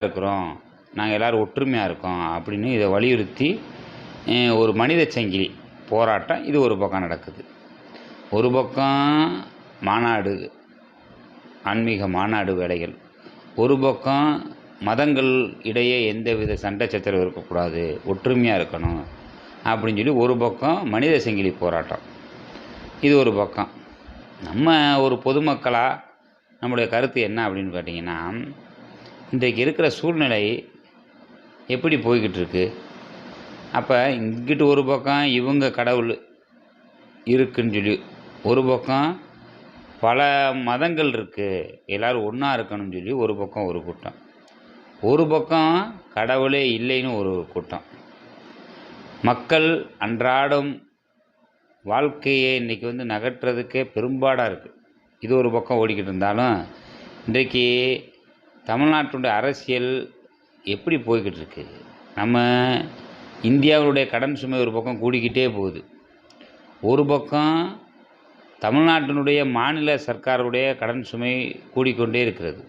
இருக்கிறோம், நாங்கள் எல்லோரும் ஒற்றுமையாக இருக்கோம் அப்படின்னு இதை வலியுறுத்தி ஒரு மனித சங்கிலி போராட்டம் இது ஒரு பக்கம் நடக்குது. ஒரு பக்கம் மாநாடு, ஆன்மீக மாநாடு வேலைகள், ஒரு பக்கம் மதங்கள் இடையே எந்தவித சண்டை சச்சரவு இருக்கக்கூடாது, ஒற்றுமையாக இருக்கணும் அப்படின்னு சொல்லி ஒரு பக்கம் மனித சங்கிலி போராட்டம். இது ஒரு பக்கம். நம்ம ஒரு பொதுமக்களாக நம்முடைய கருத்து என்ன அப்படின்னு கேட்டிங்கன்னா, இன்றைக்கு இருக்கிற சூழ்நிலை எப்படி போய்கிட்டு இருக்கு? அப்போ இங்கிட்டு ஒரு பக்கம் இவங்க கடவுள் இருக்குன்னு சொல்லி, ஒரு பக்கம் பல மதங்கள் இருக்குது, எல்லோரும் ஒன்றா இருக்கணும்னு சொல்லி ஒரு பக்கம் ஒரு கூட்டம், ஒரு பக்கம் கடவுளே இல்லைன்னு ஒரு கூட்டம். மக்கள் அன்றாடம் வாழ்க்கையை இன்றைக்கி நகட்டுறதுக்கே பெரும்பாடாக இருக்குது. இது ஒரு பக்கம் ஓடிக்கிட்டு இருந்தாலும், இன்றைக்கு தமிழ்நாட்டுடைய அரசியல் எப்படி போய்கிட்டு இருக்கு? நம்ம இந்தியாவுடைய கடன் சுமை ஒரு பக்கம் கூடிக்கிட்டே போகுது. ஒரு பக்கம் தமிழ்நாட்டினுடைய மாநில சர்க்காருடைய கடன் சுமை கூடிக்கொண்டே இருக்கிறது.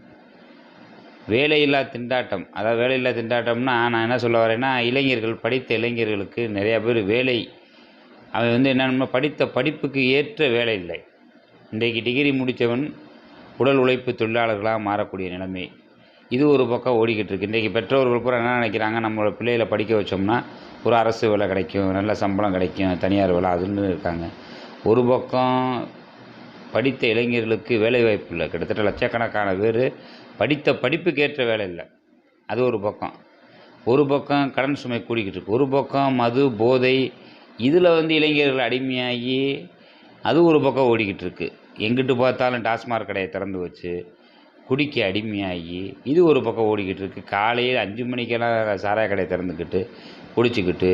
வேலையில்லா திண்டாட்டம், அதாவது வேலையில்லா திண்டாட்டம்னா நான் என்ன சொல்ல வரேன்னா, இளைஞர்கள், படித்த இளைஞர்களுக்கு நிறையா பேர் வேலை, அவன் என்னென்ன படித்த படிப்புக்கு ஏற்ற வேலை இல்லை. இன்றைக்கு டிகிரி முடித்தவன் உடல் உழைப்பு தொழிலாளர்களாக மாறக்கூடிய நிலைமை, இது ஒரு பக்கம் ஓடிக்கிட்டு இருக்குது. இன்றைக்கி பெற்றோர்கள் கூட என்ன நினைக்கிறாங்க, நம்மளோட பிள்ளைகளை படிக்க வச்சோம்னா ஒரு அரசு வேலை கிடைக்கும், நல்ல சம்பளம் கிடைக்கும், தனியார் வேலை அதுன்னு இருக்காங்க. ஒரு பக்கம் படித்த இளைஞர்களுக்கு வேலை வாய்ப்பு இல்லை. கிட்டத்தட்ட லட்சக்கணக்கான பேர் படித்த படிப்புக்கு ஏற்ற வேலை இல்லை. அது ஒரு பக்கம். ஒரு பக்கம் கடன் சுமை கூடிக்கிட்டு இருக்கு. ஒரு பக்கம் மது, போதை, இதில் இளைஞர்கள் அடிமையாகி அது ஒரு பக்கம் ஓடிக்கிட்டு இருக்குது. எங்கிட்டு பார்த்தாலும் டாஸ்மாக் கடையை திறந்து வச்சு குடிக்க அடிமையாகி இது ஒரு பக்கம் ஓடிக்கிட்டு இருக்குது. காலையில் 5 மணிக்கெல்லாம் சாராய கடையை திறந்துக்கிட்டு குடிச்சிக்கிட்டு